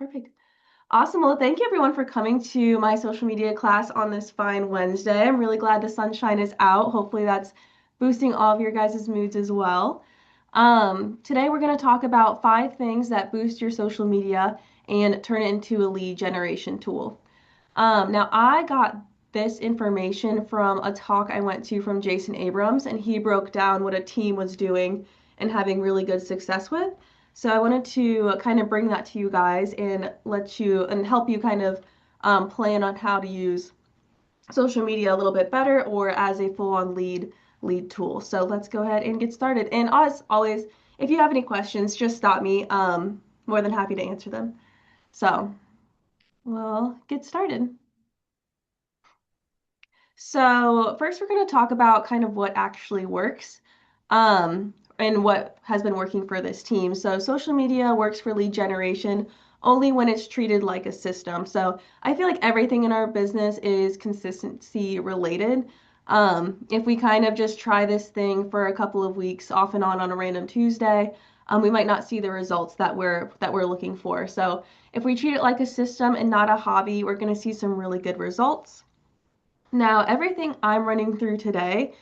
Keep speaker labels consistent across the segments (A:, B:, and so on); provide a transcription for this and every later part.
A: Perfect. Awesome. Well, thank you everyone for coming to my social media class on this fine Wednesday. I'm really glad the sunshine is out. Hopefully that's boosting all of your guys' moods as well. Today we're going to talk about 5 things that boost your social media and turn it into a lead generation tool. Now I got this information from a talk I went to from Jason Abrams, and he broke down what a team was doing and having really good success with. So I wanted to kind of bring that to you guys and let you and help you kind of plan on how to use social media a little bit better or as a full-on lead tool. So let's go ahead and get started. And as always, if you have any questions, just stop me. More than happy to answer them. So we'll get started. So first we're going to talk about kind of what actually works and what has been working for this team. So social media works for lead generation only when it's treated like a system. So I feel like everything in our business is consistency related. If we kind of just try this thing for a couple of weeks off and on a random Tuesday, we might not see the results that we're looking for. So if we treat it like a system and not a hobby, we're going to see some really good results. Now, everything I'm running through today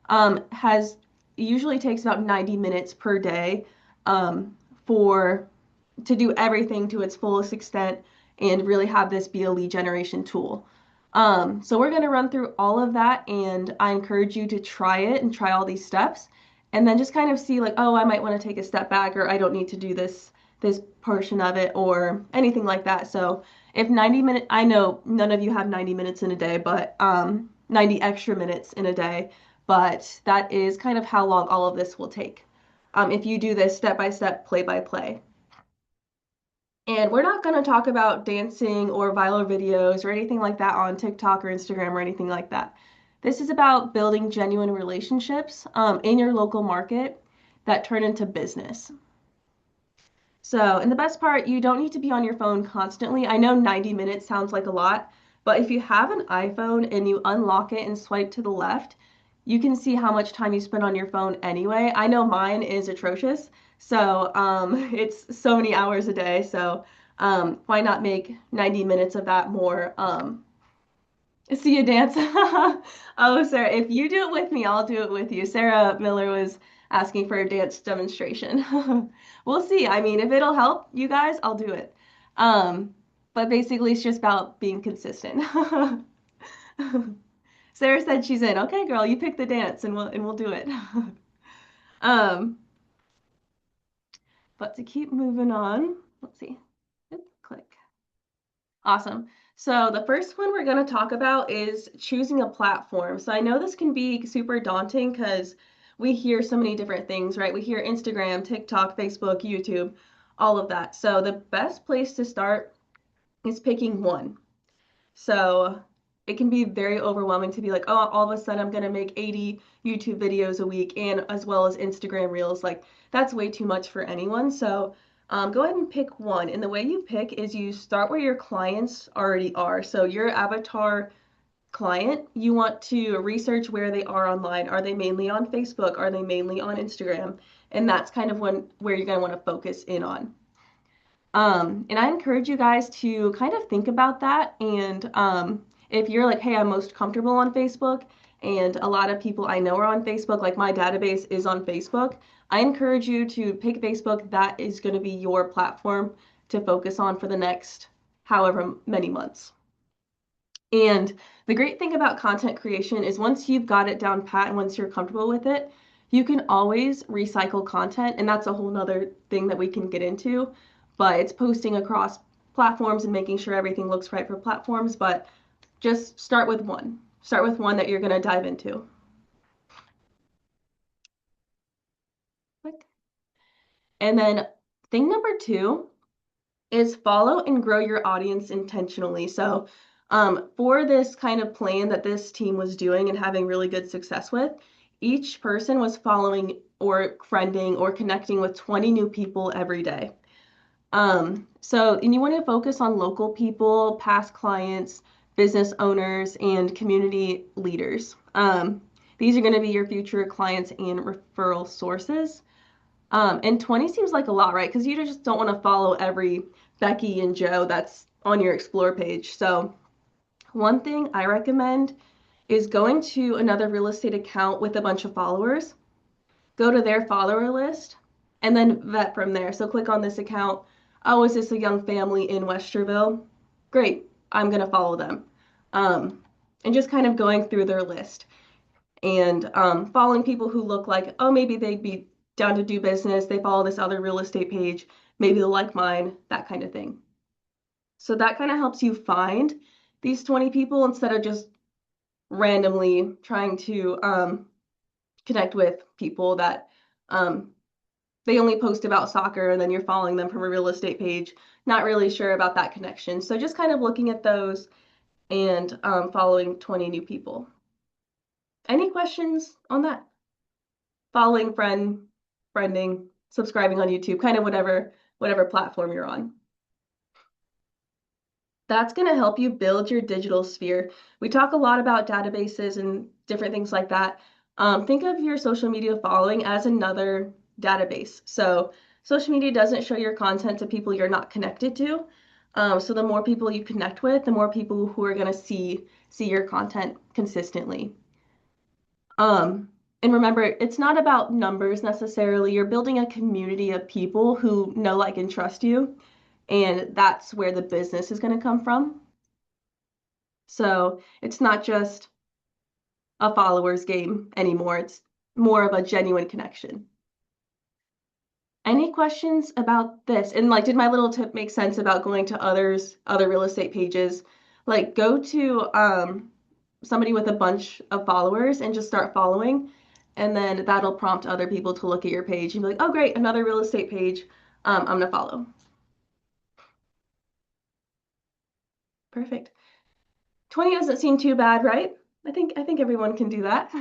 A: has usually takes about 90 minutes per day for to do everything to its fullest extent and really have this be a lead generation tool. So we're going to run through all of that, and I encourage you to try it and try all these steps, and then just kind of see like, oh, I might want to take a step back, or I don't need to do this portion of it, or anything like that. So if 90 minutes, I know none of you have 90 minutes in a day, but 90 extra minutes in a day, but that is kind of how long all of this will take. If you do this step by step, play by play. And we're not going to talk about dancing or viral videos or anything like that on TikTok or Instagram or anything like that. This is about building genuine relationships in your local market that turn into business. So, and the best part, you don't need to be on your phone constantly. I know 90 minutes sounds like a lot, but if you have an iPhone and you unlock it and swipe to the left, you can see how much time you spend on your phone anyway. I know mine is atrocious, so it's so many hours a day. So why not make 90 minutes of that more? See you dance. Oh, Sarah, if you do it with me, I'll do it with you. Sarah Miller was asking for a dance demonstration. We'll see. I mean, if it'll help you guys, I'll do it. Um, but basically, it's just about being consistent. Sarah said she's in. Okay, girl, you pick the dance and we'll do it. Um, but to keep moving on, let's see. Oop, click. Awesome. So the first one we're going to talk about is choosing a platform. So I know this can be super daunting because we hear so many different things, right? We hear Instagram, TikTok, Facebook, YouTube, all of that. So the best place to start is picking one. So it can be very overwhelming to be like, oh, all of a sudden I'm going to make 80 YouTube videos a week and as well as Instagram reels. Like that's way too much for anyone. So go ahead and pick one. And the way you pick is you start where your clients already are. So your avatar client, you want to research where they are online. Are they mainly on Facebook? Are they mainly on Instagram? And that's kind of where you're going to want to focus in on. And I encourage you guys to kind of think about that. And if you're like, hey, I'm most comfortable on Facebook, and a lot of people I know are on Facebook, like my database is on Facebook, I encourage you to pick Facebook. That is going to be your platform to focus on for the next however many months. And the great thing about content creation is once you've got it down pat and once you're comfortable with it, you can always recycle content. And that's a whole nother thing that we can get into. But it's posting across platforms and making sure everything looks right for platforms. But just start with one. Start with one that you're going to dive into. Click. And then thing number 2 is follow and grow your audience intentionally. So for this kind of plan that this team was doing and having really good success with, each person was following or friending or connecting with 20 new people every day. And you want to focus on local people, past clients, business owners, and community leaders. These are going to be your future clients and referral sources. And 20 seems like a lot, right? Because you just don't want to follow every Becky and Joe that's on your Explore page. So one thing I recommend is going to another real estate account with a bunch of followers, go to their follower list, and then vet from there. So click on this account. Oh, is this a young family in Westerville? Great, I'm gonna follow them. Um, and just kind of going through their list and following people who look like, oh, maybe they'd be down to do business. They follow this other real estate page. Maybe they'll like mine, that kind of thing. So that kind of helps you find these 20 people instead of just randomly trying to connect with people that um, they only post about soccer and then you're following them from a real estate page, not really sure about that connection. So just kind of looking at those and following 20 new people. Any questions on that? Following, friending, subscribing on YouTube, kind of whatever platform you're on. That's going to help you build your digital sphere. We talk a lot about databases and different things like that. Think of your social media following as another database. So social media doesn't show your content to people you're not connected to. So the more people you connect with, the more people who are going to see your content consistently. Um, and remember, it's not about numbers necessarily. You're building a community of people who know, like, and trust you, and that's where the business is going to come from. So it's not just a followers game anymore. It's more of a genuine connection. Any questions about this? And like, did my little tip make sense about going to other real estate pages? Like, go to somebody with a bunch of followers and just start following, and then that'll prompt other people to look at your page and be like, oh, great, another real estate page. I'm gonna follow. Perfect. 20 doesn't seem too bad, right? I think everyone can do that.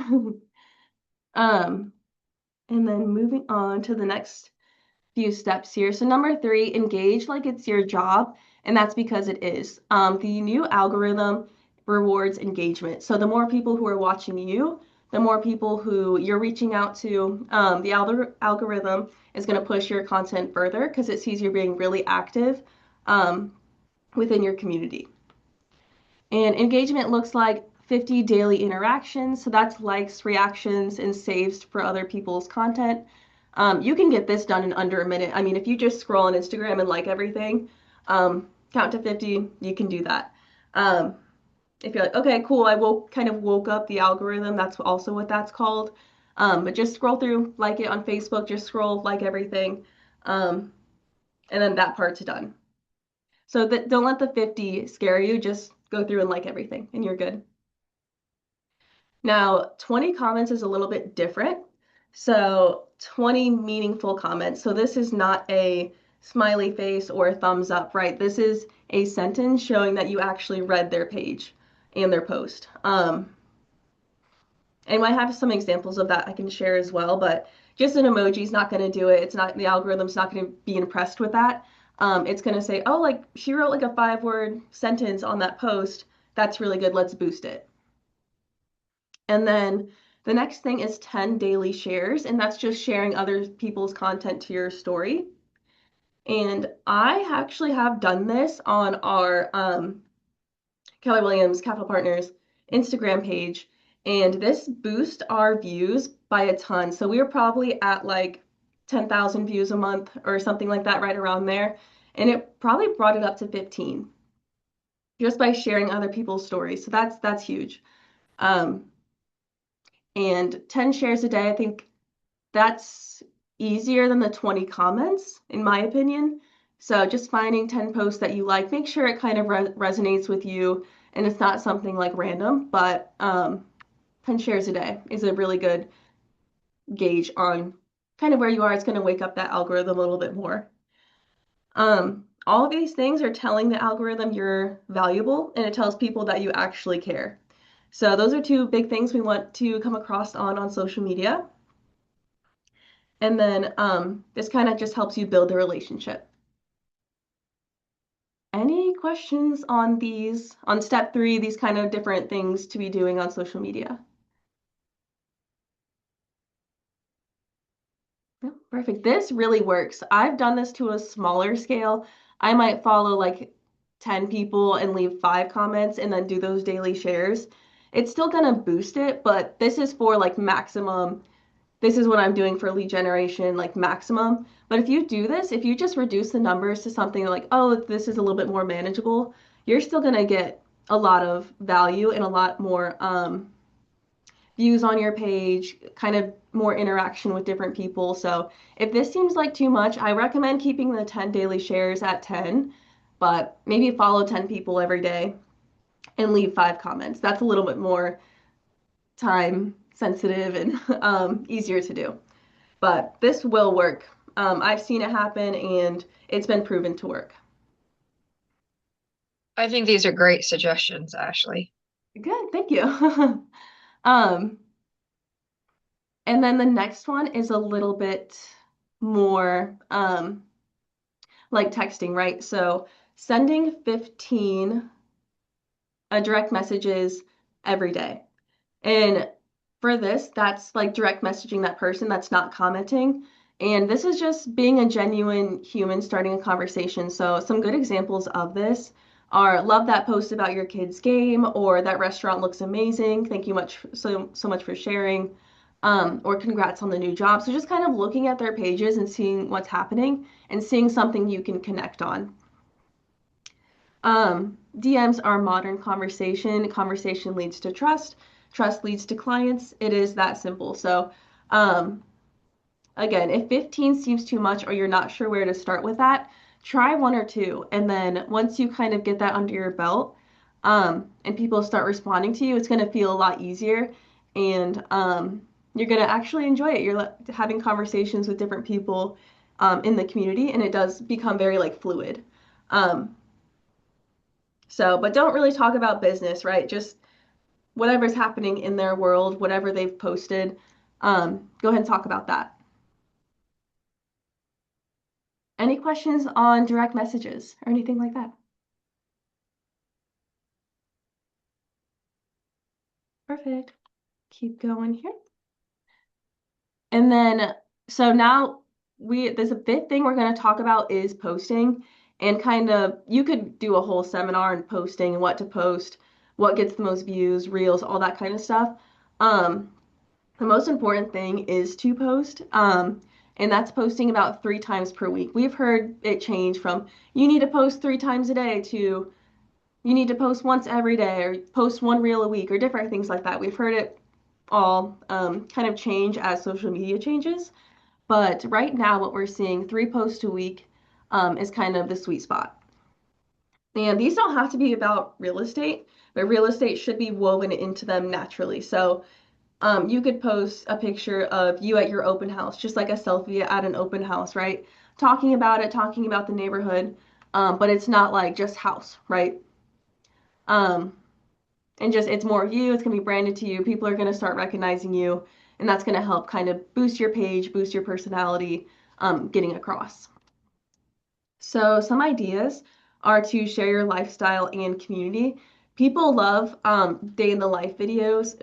A: Um, and then moving on to the next few steps here. So number 3, engage like it's your job, and that's because it is. The new algorithm rewards engagement. So the more people who are watching you, the more people who you're reaching out to, the algorithm is going to push your content further because it sees you're being really active um, within your community. And engagement looks like 50 daily interactions. So that's likes, reactions, and saves for other people's content. You can get this done in under a minute. I mean, if you just scroll on Instagram and like everything, count to 50, you can do that. If you're like, okay, cool, I woke up the algorithm. That's also what that's called. But just scroll through, like it on Facebook, just scroll, like everything. And then that part's done. So that don't let the 50 scare you. Just go through and like everything, and you're good. Now, 20 comments is a little bit different. So 20 meaningful comments. So this is not a smiley face or a thumbs up, right? This is a sentence showing that you actually read their page and their post. And I have some examples of that I can share as well, but just an emoji is not going to do it. It's not, the algorithm's not going to be impressed with that. It's going to say, oh, like she wrote like a 5-word sentence on that post. That's really good. Let's boost it. And then the next thing is 10 daily shares, and that's just sharing other people's content to your story. And I actually have done this on our Keller Williams Capital Partners Instagram page, and this boosts our views by a ton. So we were probably at like 10,000 views a month or something like that, right around there. And it probably brought it up to 15 just by sharing other people's stories. So that's huge. Um, and 10 shares a day, I think that's easier than the 20 comments, in my opinion. So just finding 10 posts that you like, make sure it kind of resonates with you and it's not something like random, but 10 shares a day is a really good gauge on kind of where you are. It's going to wake up that algorithm a little bit more. All of these things are telling the algorithm you're valuable, and it tells people that you actually care. So those are 2 big things we want to come across on social media. And then this kind of just helps you build a relationship. Any questions on these, on step 3, these kind of different things to be doing on social media? Perfect. This really works. I've done this to a smaller scale. I might follow like 10 people and leave 5 comments and then do those daily shares. It's still gonna boost it, but this is for like maximum. This is what I'm doing for lead generation, like maximum. But if you do this, if you just reduce the numbers to something like, oh, this is a little bit more manageable, you're still gonna get a lot of value and a lot more views on your page, kind of more interaction with different people. So if this seems like too much, I recommend keeping the 10 daily shares at 10, but maybe follow 10 people every day and leave 5 comments. That's a little bit more time sensitive and easier to do. But this will work. I've seen it happen and it's been proven to work.
B: I think these are great suggestions, Ashley.
A: Good, thank you. um, and then the next one is a little bit more like texting, right? So sending 15 direct messages every day. And for this, that's like direct messaging that person that's not commenting. And this is just being a genuine human starting a conversation. So some good examples of this are love that post about your kid's game, or that restaurant looks amazing. Thank you so much for sharing. Or congrats on the new job. So just kind of looking at their pages and seeing what's happening and seeing something you can connect on. DMs are modern conversation. Conversation leads to trust. Trust leads to clients. It is that simple. So, um, again, if 15 seems too much or you're not sure where to start with that, try one or two. And then once you kind of get that under your belt, and people start responding to you, it's going to feel a lot easier. And you're going to actually enjoy it. You're having conversations with different people in the community, and it does become very like fluid. Um, but don't really talk about business, right? Just whatever's happening in their world, whatever they've posted, go ahead and talk about that. Any questions on direct messages or anything like that? Perfect. Keep going here. And then, so now there's a big thing we're going to talk about is posting, and kind of, you could do a whole seminar on posting and what to post, what gets the most views, reels, all that kind of stuff. Um, The most important thing is to post, and that's posting about 3 times per week. We've heard it change from you need to post 3 times a day to you need to post once every day or post one reel a week or different things like that. We've heard it all kind of change as social media changes. But right now, what we're seeing, 3 posts a week, is kind of the sweet spot. And these don't have to be about real estate, but real estate should be woven into them naturally. So you could post a picture of you at your open house, just like a selfie at an open house, right? Talking about it, talking about the neighborhood, but it's not like just house, right? Um, and just it's more of you, it's gonna be branded to you. People are gonna start recognizing you, and that's gonna help kind of boost your page, boost your personality, getting across. So some ideas are to share your lifestyle and community. People love day in the life videos.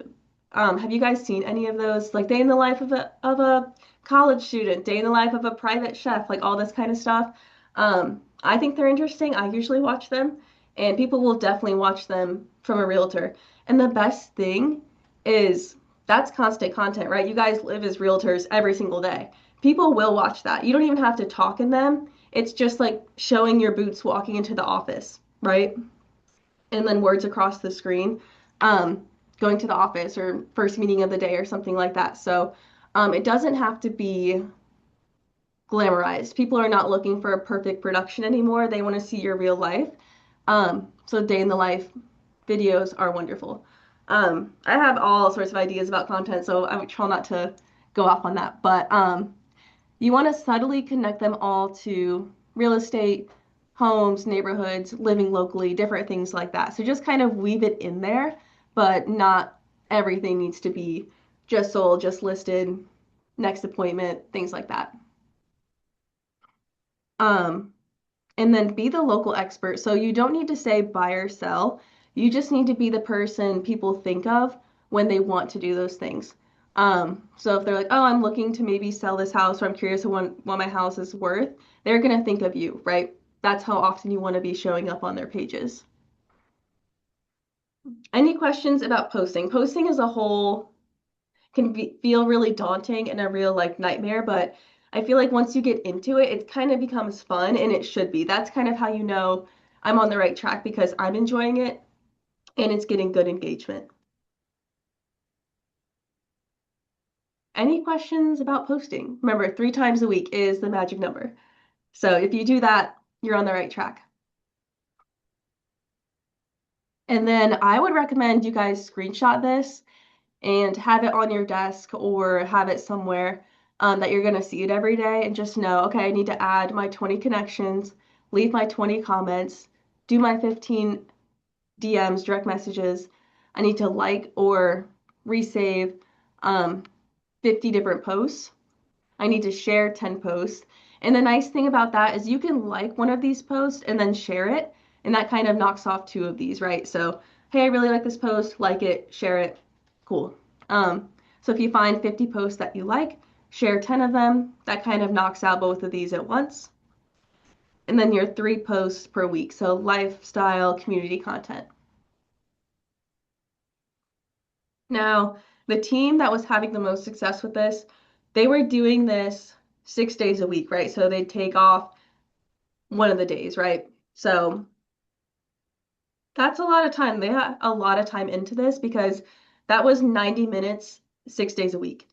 A: Have you guys seen any of those? Like day in the life of a college student, day in the life of a private chef, like all this kind of stuff. I think they're interesting. I usually watch them, and people will definitely watch them from a realtor. And the best thing is that's constant content, right? You guys live as realtors every single day. People will watch that. You don't even have to talk in them. It's just like showing your boots walking into the office, right? And then words across the screen, um, going to the office or first meeting of the day or something like that. So it doesn't have to be glamorized. People are not looking for a perfect production anymore. They want to see your real life. So day in the life videos are wonderful. I have all sorts of ideas about content, so I would try not to go off on that. But you want to subtly connect them all to real estate, homes, neighborhoods, living locally, different things like that. So just kind of weave it in there, but not everything needs to be just sold, just listed, next appointment, things like that. Um, and then be the local expert. So you don't need to say buy or sell. You just need to be the person people think of when they want to do those things. So if they're like, oh, I'm looking to maybe sell this house, or I'm curious what my house is worth, they're gonna think of you, right? that's how often you want to be showing up on their pages. Any questions about posting? Posting as a whole can feel really daunting and a real like nightmare, but I feel like once you get into it, it kind of becomes fun and it should be. That's kind of how you know I'm on the right track because I'm enjoying it and it's getting good engagement. Any questions about posting? Remember, 3 times a week is the magic number. So if you do that, you're on the right track. And then I would recommend you guys screenshot this and have it on your desk or have it somewhere that you're going to see it every day and just know, okay, I need to add my 20 connections, leave my 20 comments, do my 15 DMs, direct messages. I need to like or resave 50 different posts. I need to share 10 posts. And the nice thing about that is you can like one of these posts and then share it. And that kind of knocks off 2 of these, right? So, hey, I really like this post, like it, share it, cool. So if you find 50 posts that you like, share 10 of them, that kind of knocks out both of these at once. And then your 3 posts per week. So lifestyle, community content. Now, the team that was having the most success with this, they were doing this 6 days a week, right? So they'd take off one of the days, right? So that's a lot of time. They had a lot of time into this because that was 90 minutes, 6 days a week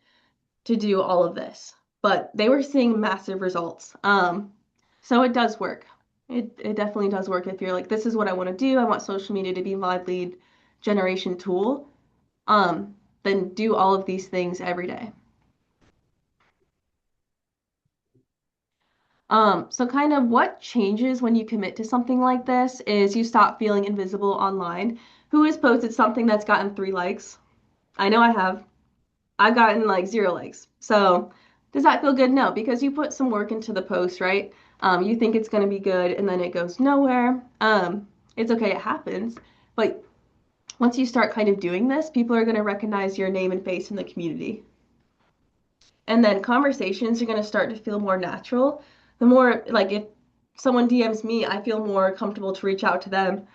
A: to do all of this. But they were seeing massive results. So it does work. It definitely does work if you're like, this is what I want to do. I want social media to be my lead generation tool. Then do all of these things every day. So kind of what changes when you commit to something like this is you stop feeling invisible online. Who has posted something that's gotten 3 likes? I know I have. I've gotten like 0 likes. So does that feel good? No, because you put some work into the post, right? You think it's going to be good and then it goes nowhere. It's okay, it happens. But once you start kind of doing this, people are going to recognize your name and face in the community. And then conversations are going to start to feel more natural. The more, like, if someone DMs me, I feel more comfortable to reach out to them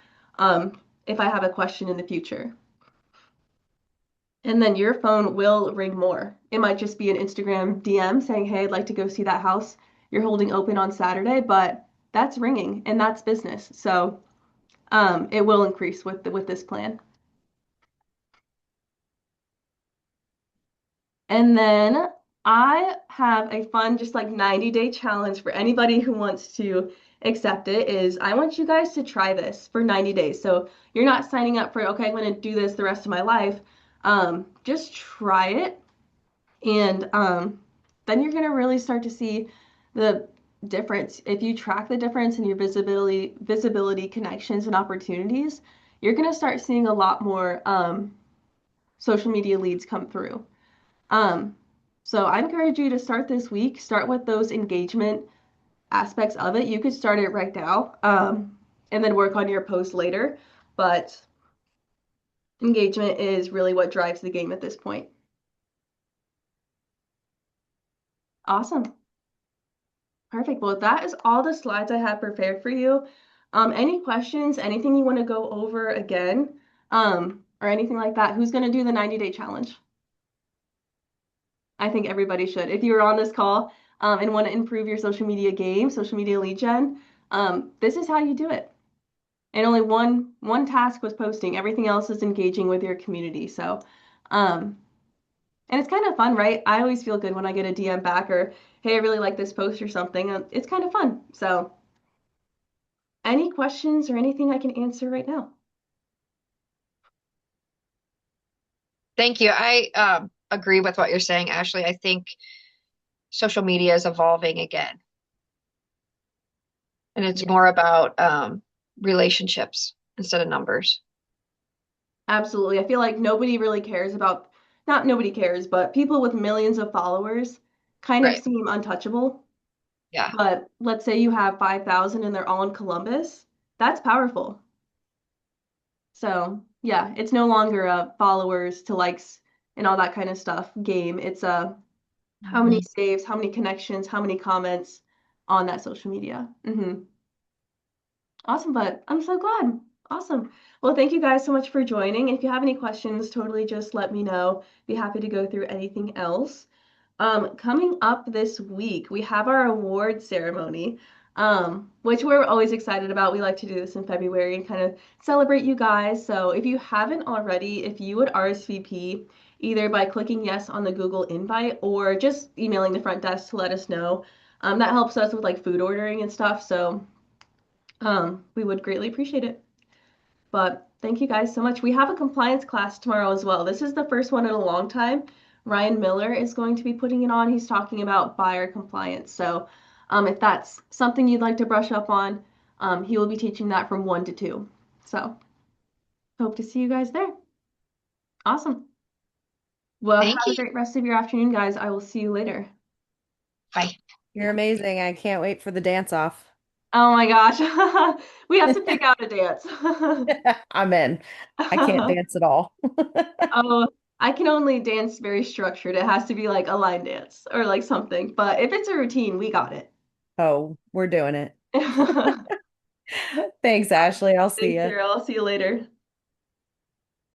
A: if I have a question in the future. And then your phone will ring more. It might just be an Instagram DM saying, hey, I'd like to go see that house you're holding open on Saturday, but that's ringing and that's business. So it will increase with this plan. And then I have a fun, just like 90-day challenge for anybody who wants to accept it is I want you guys to try this for 90 days. So you're not signing up for, okay, I'm going to do this the rest of my life. Just try it. And then you're going to really start to see the difference. If you track the difference in your visibility, connections, and opportunities, you're going to start seeing a lot more social media leads come through. Um, so I encourage you to start this week. Start with those engagement aspects of it. You could start it right now, and then work on your post later. But engagement is really what drives the game at this point. Awesome. Perfect. Well, that is all the slides I have prepared for you. Any questions, anything you want to go over again, or anything like that? Who's going to do the 90-day challenge? I think everybody should. If you were on this call and want to improve your social media game, social media lead gen, this is how you do it. And only one task was posting. Everything else is engaging with your community. So, and it's kind of fun, right? I always feel good when I get a DM back or, hey, I really like this post or something. It's kind of fun. So, any questions or anything I can answer right now?
B: Thank you. I agree with what you're saying, Ashley. I think social media is evolving again, and it's
A: Yes,
B: more about relationships instead of numbers.
A: absolutely. I feel like nobody really cares about, not nobody cares, but people with millions of followers kind of
B: Right.
A: seem untouchable.
B: Yeah.
A: But let's say you have 5,000 and they're all in Columbus. That's powerful. So, yeah, it's no longer a followers to likes and all that kind of stuff game. It's a how many
B: Mhm.
A: saves, how many connections, how many comments on that social media. Awesome, but I'm so glad. Awesome. Well, thank you guys so much for joining. If you have any questions, totally just let me know. Be happy to go through anything else. Coming up this week, we have our award ceremony, which we're always excited about. We like to do this in February and kind of celebrate you guys. So if you haven't already, if you would RSVP either by clicking yes on the Google invite or just emailing the front desk to let us know, that helps us with like food ordering and stuff. So we would greatly appreciate it. But thank you guys so much. We have a compliance class tomorrow as well. This is the first one in a long time. Ryan Miller is going to be putting it on. He's talking about buyer compliance. So if that's something you'd like to brush up on, he will be teaching that from 1 to 2. So hope to see you guys there. Awesome. Well, have
B: Thank
A: a
B: you.
A: great rest of your afternoon, guys. I will see you later.
B: Bye.
C: You're amazing. I can't wait for the dance off.
A: Oh my gosh. We have to pick out a dance.
C: I'm in. I can't dance at all.
A: Oh, I can only dance very structured. It has to be like a line dance or like something. But if it's a routine, we got it.
C: Oh, we're doing it.
A: Thanks,
C: Thanks, Ashley. I'll see you.
A: Carol. I'll see you later.